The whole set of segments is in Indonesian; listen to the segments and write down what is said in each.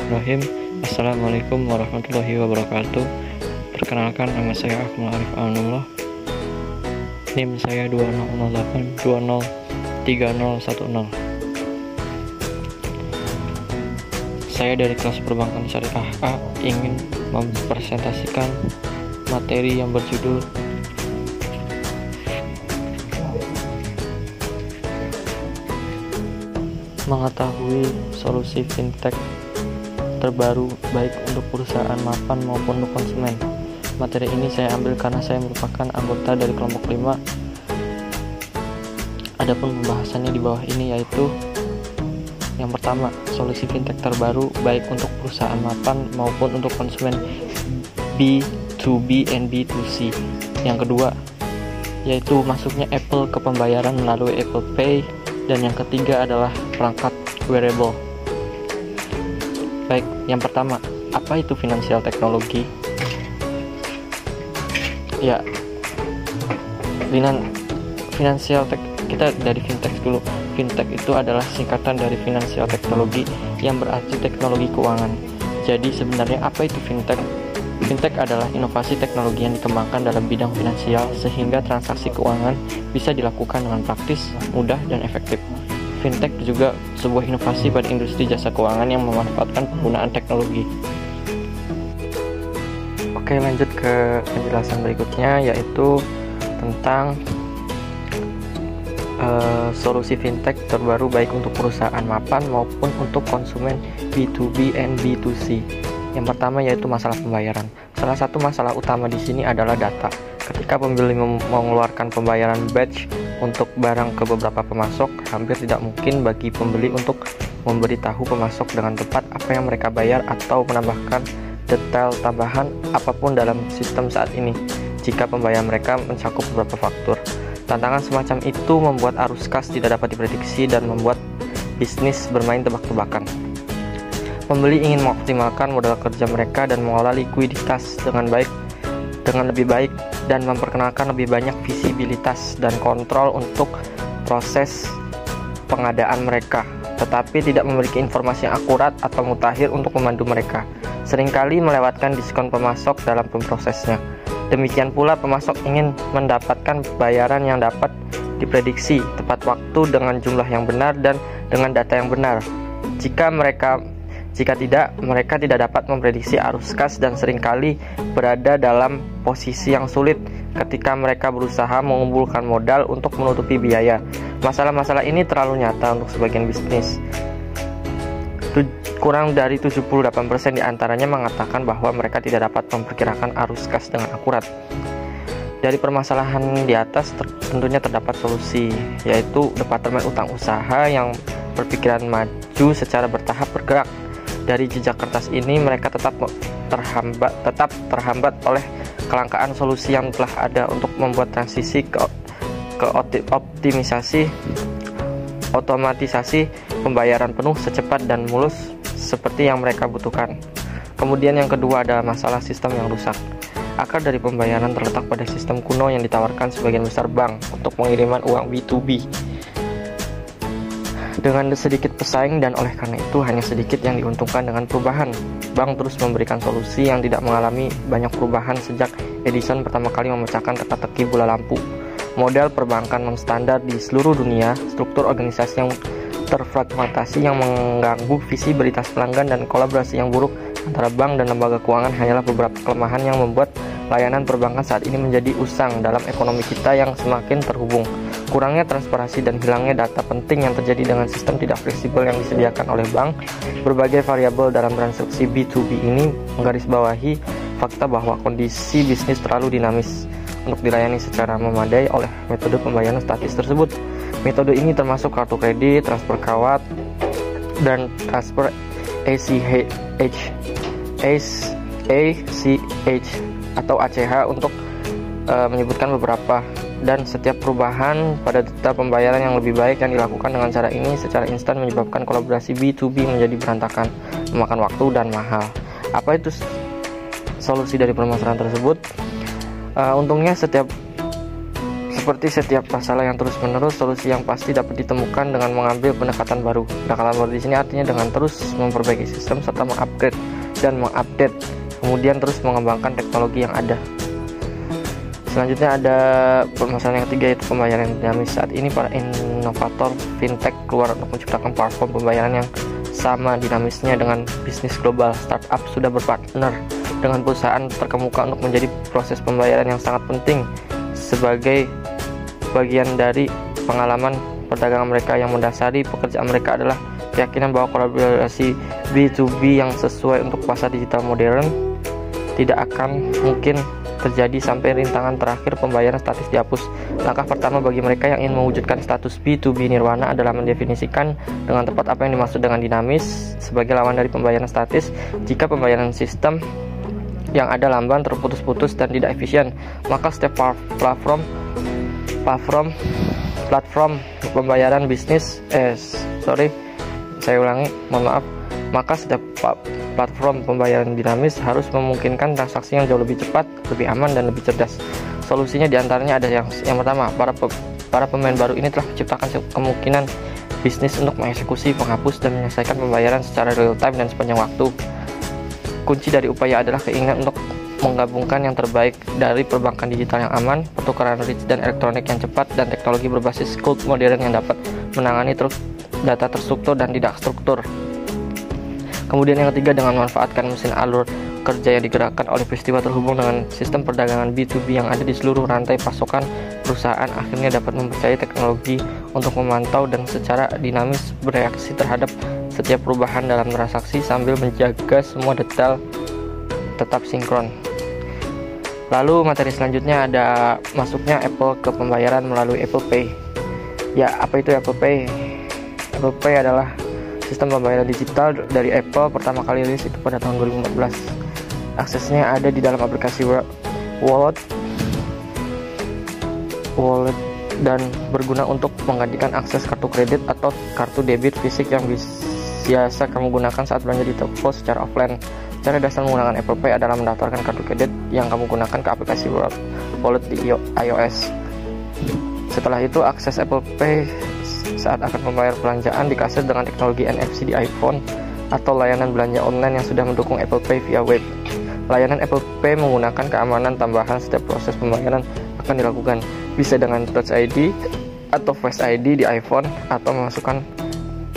Bismillahirrahmanirrahim. Assalamualaikum warahmatullahi wabarakatuh. Perkenalkan, nama saya Akmal Arif Anullah. NIM saya 2008203010. Saya dari kelas perbankan syariah A ingin mempresentasikan materi yang berjudul mengetahui solusi fintech terbaru baik untuk perusahaan mapan maupun untuk konsumen. Materi ini saya ambil karena saya merupakan anggota dari kelompok 5. Adapun pembahasannya di bawah ini yaitu yang pertama, solusi fintech terbaru baik untuk perusahaan mapan maupun untuk konsumen B2B and B2C. Yang kedua, yaitu masuknya Apple ke pembayaran melalui Apple Pay. Dan yang ketiga adalah perangkat wearable. Baik, yang pertama, apa itu financial technology? Ya, kita dari fintech dulu. Fintech itu adalah singkatan dari financial technology yang berarti teknologi keuangan. Jadi sebenarnya apa itu fintech? Fintech adalah inovasi teknologi yang dikembangkan dalam bidang finansial sehingga transaksi keuangan bisa dilakukan dengan praktis, mudah, dan efektif. Fintech juga sebuah inovasi pada industri jasa keuangan yang memanfaatkan penggunaan teknologi. Oke, lanjut ke penjelasan berikutnya, yaitu tentang solusi fintech terbaru baik untuk perusahaan mapan maupun untuk konsumen B2B and B2C. Yang pertama yaitu masalah pembayaran. Salah satu masalah utama di sini adalah data. Ketika pembeli mengeluarkan pembayaran batch untuk barang ke beberapa pemasok, hampir tidak mungkin bagi pembeli untuk memberitahu pemasok dengan tepat apa yang mereka bayar atau menambahkan detail tambahan apapun dalam sistem saat ini jika pembayaran mereka mencakup beberapa faktur. Tantangan semacam itu membuat arus kas tidak dapat diprediksi dan membuat bisnis bermain tebak-tebakan. Pembeli ingin mengoptimalkan modal kerja mereka dan mengelola likuiditas dengan lebih baik dan memperkenalkan lebih banyak visibilitas dan kontrol untuk proses pengadaan mereka, tetapi tidak memiliki informasi yang akurat atau mutakhir untuk memandu mereka. Seringkali melewatkan diskon pemasok dalam pemprosesnya. Demikian pula pemasok ingin mendapatkan bayaran yang dapat diprediksi tepat waktu dengan jumlah yang benar dan dengan data yang benar. Jika tidak, mereka tidak dapat memprediksi arus kas dan seringkali berada dalam posisi yang sulit ketika mereka berusaha mengumpulkan modal untuk menutupi biaya. Masalah-masalah ini terlalu nyata untuk sebagian bisnis. Kurang dari 78% diantaranya mengatakan bahwa mereka tidak dapat memperkirakan arus kas dengan akurat. Dari permasalahan di atas tentunya terdapat solusi, yaitu Departemen Utang Usaha yang berpikiran maju secara bertahap bergerak. Dari jejak kertas ini mereka tetap terhambat oleh kelangkaan solusi yang telah ada untuk membuat transisi ke otomatisasi pembayaran penuh secepat dan mulus seperti yang mereka butuhkan. Kemudian yang kedua ada masalah sistem yang rusak. Akar dari pembayaran terletak pada sistem kuno yang ditawarkan sebagian besar bank untuk pengiriman uang B2B. Dengan sedikit pesaing dan oleh karena itu hanya sedikit yang diuntungkan dengan perubahan. Bank terus memberikan solusi yang tidak mengalami banyak perubahan sejak Edison pertama kali memecahkan teka-teki bola lampu. Model perbankan non-standar di seluruh dunia, struktur organisasi yang terfragmentasi yang mengganggu visibilitas pelanggan dan kolaborasi yang buruk antara bank dan lembaga keuangan hanyalah beberapa kelemahan yang membuat layanan perbankan saat ini menjadi usang dalam ekonomi kita yang semakin terhubung. Kurangnya transparansi dan hilangnya data penting yang terjadi dengan sistem tidak fleksibel yang disediakan oleh bank. Berbagai variabel dalam transaksi B2B ini menggarisbawahi fakta bahwa kondisi bisnis terlalu dinamis untuk dilayani secara memadai oleh metode pembayaran statis tersebut. Metode ini termasuk kartu kredit, transfer kawat, dan transfer ACH atau ACH untuk menyebutkan beberapa. Dan setiap perubahan pada data pembayaran yang lebih baik yang dilakukan dengan cara ini secara instan menyebabkan kolaborasi B2B menjadi berantakan, memakan waktu dan mahal. Apa itu solusi dari permasalahan tersebut? Untungnya Seperti setiap masalah yang terus-menerus, solusi yang pasti dapat ditemukan dengan mengambil pendekatan baru. Pendekatan baru di sini artinya dengan terus memperbaiki sistem serta mengupgrade dan mengupdate, kemudian terus mengembangkan teknologi yang ada. Selanjutnya ada permasalahan yang ketiga, yaitu pembayaran dinamis. Saat ini para inovator fintech keluar untuk menciptakan platform pembayaran yang sama dinamisnya dengan bisnis global. Startup sudah berpartner dengan perusahaan terkemuka untuk menjadi proses pembayaran yang sangat penting sebagai bagian dari pengalaman perdagangan mereka. Yang mendasari pekerjaan mereka adalah keyakinan bahwa kolaborasi B2B yang sesuai untuk pasar digital modern tidak akan mungkin terjadi sampai rintangan terakhir pembayaran statis dihapus. Langkah pertama bagi mereka yang ingin mewujudkan status B2B nirwana adalah mendefinisikan dengan tepat apa yang dimaksud dengan dinamis sebagai lawan dari pembayaran statis. Jika pembayaran sistem yang ada lamban, terputus-putus, dan tidak efisien, maka setiap platform pembayaran bisnis maka setiap platform pembayaran dinamis harus memungkinkan transaksi yang jauh lebih cepat, lebih aman, dan lebih cerdas. Solusinya diantaranya ada yang pertama, para pemain baru ini telah menciptakan kemungkinan bisnis untuk mengeksekusi, menghapus, dan menyelesaikan pembayaran secara real time dan sepanjang waktu. Kunci dari upaya adalah keinginan untuk menggabungkan yang terbaik dari perbankan digital yang aman, pertukaran rich dan elektronik yang cepat, dan teknologi berbasis cloud modern yang dapat menangani data terstruktur dan tidak struktur. Kemudian yang ketiga, dengan memanfaatkan mesin alur kerja yang digerakkan oleh peristiwa terhubung dengan sistem perdagangan B2B yang ada di seluruh rantai pasokan perusahaan, akhirnya dapat mempercayai teknologi untuk memantau dan secara dinamis bereaksi terhadap setiap perubahan dalam transaksi sambil menjaga semua detail tetap sinkron. Lalu materi selanjutnya ada masuknya Apple ke pembayaran melalui Apple Pay. Ya, apa itu Apple Pay? Apple Pay adalah sistem pembayaran digital dari Apple, pertama kali rilis itu pada tahun 2014. Aksesnya ada di dalam aplikasi wallet dan berguna untuk menggantikan akses kartu kredit atau kartu debit fisik yang biasa kamu gunakan saat belanja di toko secara offline. Cara dasar menggunakan Apple Pay adalah mendaftarkan kartu kredit yang kamu gunakan ke aplikasi wallet di iOS. Setelah itu, akses Apple Pay saat akan membayar belanjaan dikasih dengan teknologi NFC di iPhone atau layanan belanja online yang sudah mendukung Apple Pay via web. Layanan Apple Pay menggunakan keamanan tambahan. Setiap proses pembayaran akan dilakukan bisa dengan Touch ID atau Face ID di iPhone, atau memasukkan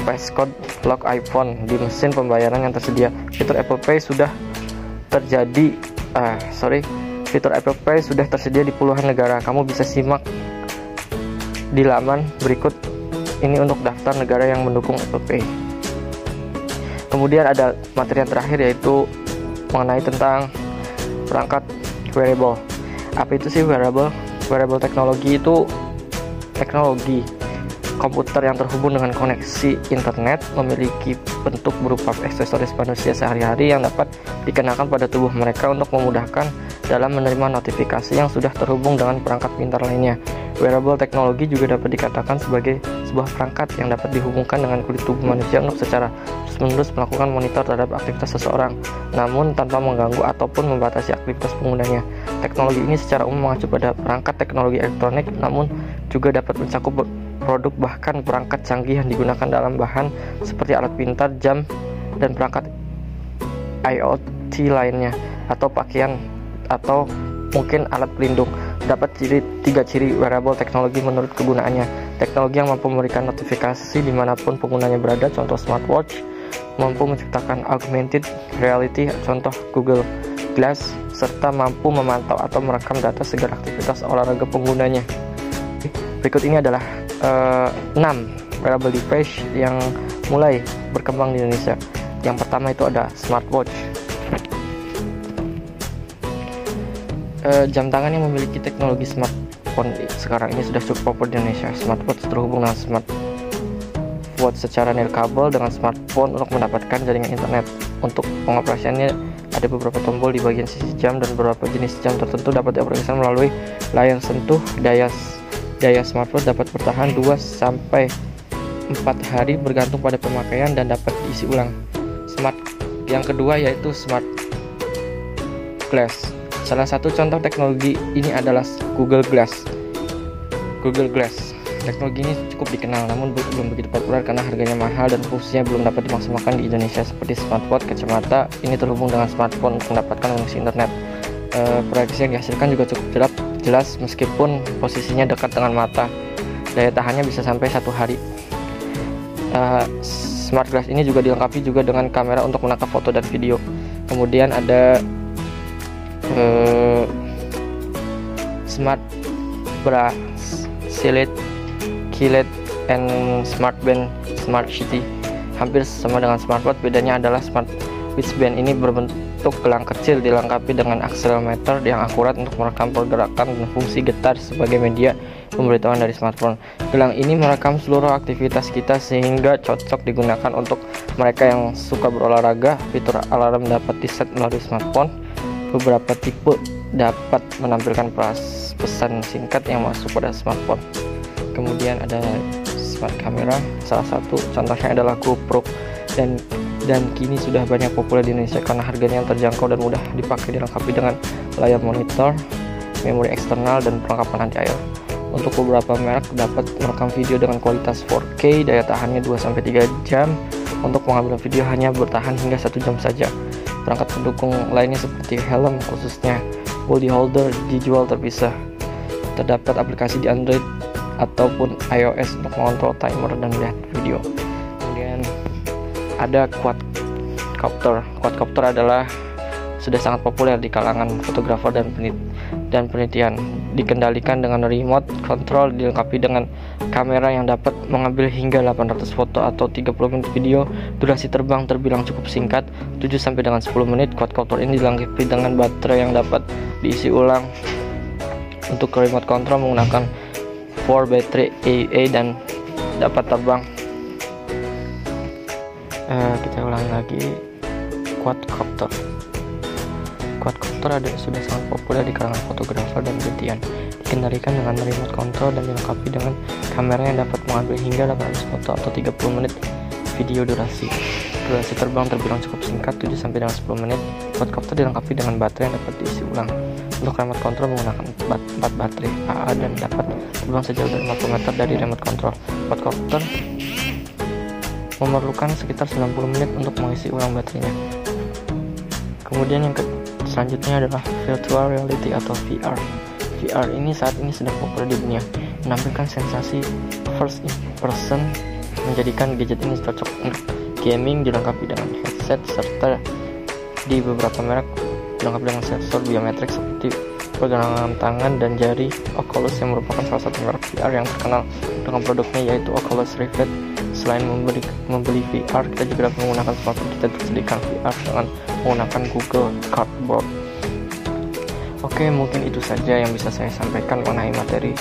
passcode lock iPhone di mesin pembayaran yang tersedia. Fitur Apple Pay sudah tersedia di puluhan negara. Kamu bisa simak di laman berikut ini untuk daftar negara yang mendukung Apple Pay. Kemudian ada materi yang terakhir, yaitu mengenai tentang perangkat wearable. Apa itu sih wearable? Wearable teknologi itu teknologi komputer yang terhubung dengan koneksi internet, memiliki bentuk berupa aksesoris manusia sehari-hari yang dapat dikenakan pada tubuh mereka untuk memudahkan dalam menerima notifikasi yang sudah terhubung dengan perangkat pintar lainnya. Wearable teknologi juga dapat dikatakan sebagai sebuah perangkat yang dapat dihubungkan dengan kulit tubuh manusia untuk secara terus-menerus melakukan monitor terhadap aktivitas seseorang, namun tanpa mengganggu ataupun membatasi aktivitas penggunanya. Teknologi ini secara umum mengacu pada perangkat teknologi elektronik, namun juga dapat mencakup produk bahkan perangkat canggih yang digunakan dalam bahan seperti alat pintar, jam, dan perangkat IoT lainnya, atau pakaian, atau mungkin alat pelindung. Dapat tiga ciri wearable teknologi menurut kegunaannya. Teknologi yang mampu memberikan notifikasi dimanapun penggunanya berada, contoh smartwatch, mampu menciptakan augmented reality, contoh Google Glass, serta mampu memantau atau merekam data segala aktivitas olahraga penggunanya. Berikut ini adalah 6 wearable device yang mulai berkembang di Indonesia. Yang pertama itu ada smartwatch. Jam tangan yang memiliki teknologi smartphone sekarang ini sudah cukup populer di Indonesia. Smartwatch terhubung dengan smartwatch secara nirkabel dengan smartphone untuk mendapatkan jaringan internet. Untuk pengoperasiannya ada beberapa tombol di bagian sisi jam, dan beberapa jenis jam tertentu dapat dioperasikan melalui layar sentuh. Daya smartwatch dapat bertahan 2-4 hari bergantung pada pemakaian dan dapat diisi ulang. Yang kedua yaitu smart glass. Salah satu contoh teknologi ini adalah Google Glass. Google Glass. Teknologi ini cukup dikenal, namun belum begitu populer karena harganya mahal dan fungsinya belum dapat dimaksimalkan di Indonesia seperti smartwatch. Kacamata ini terhubung dengan smartphone untuk mendapatkan koneksi internet. Proyeksi yang dihasilkan juga cukup jelas meskipun posisinya dekat dengan mata. Daya tahannya bisa sampai 1 hari. Smart Glass ini juga dilengkapi juga dengan kamera untuk menangkap foto dan video. Kemudian ada Smart Bracelet, Keyless and Smart Band Smart City. Hampir sama dengan smartwatch, bedanya adalah Smart Wristband ini berbentuk gelang kecil dilengkapi dengan akselerometer yang akurat untuk merekam pergerakan dan fungsi getar sebagai media pemberitahuan dari smartphone. Gelang ini merekam seluruh aktivitas kita sehingga cocok digunakan untuk mereka yang suka berolahraga. Fitur alarm dapat diset melalui smartphone. Beberapa tipe dapat menampilkan pesan singkat yang masuk pada smartphone. Kemudian ada smart camera, salah satu contohnya adalah GoPro, dan kini sudah banyak populer di Indonesia karena harganya yang terjangkau dan mudah dipakai, dilengkapi dengan layar monitor, memori eksternal, dan perlengkapan anti air. Untuk beberapa merek dapat merekam video dengan kualitas 4K, daya tahannya 2-3 jam. Untuk mengambil video hanya bertahan hingga 1 jam saja. Perangkat pendukung lainnya seperti helm khususnya body holder dijual terpisah. Terdapat aplikasi di Android ataupun iOS untuk mengontrol timer dan melihat video. Kemudian ada quadcopter. Quadcopter adalah sudah sangat populer di kalangan fotografer dan penelitian. Dikendalikan dengan remote control, dilengkapi dengan kamera yang dapat mengambil hingga 800 foto atau 30 menit video. Durasi terbang terbilang cukup singkat, 7-10 menit. Quadcopter ini dilengkapi dengan baterai yang dapat diisi ulang. Untuk remote control menggunakan 4 baterai AA dan dapat terbang. Kita ulangi lagi. Quadcopter sudah sangat populer di kalangan fotografer dan penelitian. Dikendalikan dengan remote control dan dilengkapi dengan kamera yang dapat mengambil hingga 800 foto atau 30 menit video durasi. Durasi terbang terbilang cukup singkat, 7-10 menit. Quadcopter dilengkapi dengan baterai yang dapat diisi ulang. Untuk remote control menggunakan 4 baterai AA dan dapat terbang sejauh 50 meter dari remote control. Quadcopter memerlukan sekitar 90 menit untuk mengisi ulang baterainya. Kemudian yang selanjutnya adalah virtual reality atau VR. VR ini saat ini sedang populer di dunia, menampilkan sensasi first person, menjadikan gadget ini cocok untuk gaming. Dilengkapi dengan headset serta di beberapa merek dilengkapi dengan sensor biometrik seperti pergelangan tangan dan jari. Oculus yang merupakan salah satu merek VR yang terkenal dengan produknya yaitu Oculus Rift. Selain membeli VR, kita juga dapat menggunakan smartphone kita untuk sedikit VR dengan menggunakan Google Cardboard. Oke, mungkin itu saja yang bisa saya sampaikan mengenai materi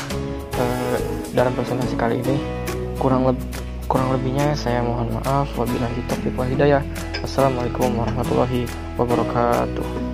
dalam presentasi kali ini. Kurang lebihnya saya mohon maaf. Wabillahi taufiq wal hidayah. Wassalamualaikum warahmatullahi wabarakatuh.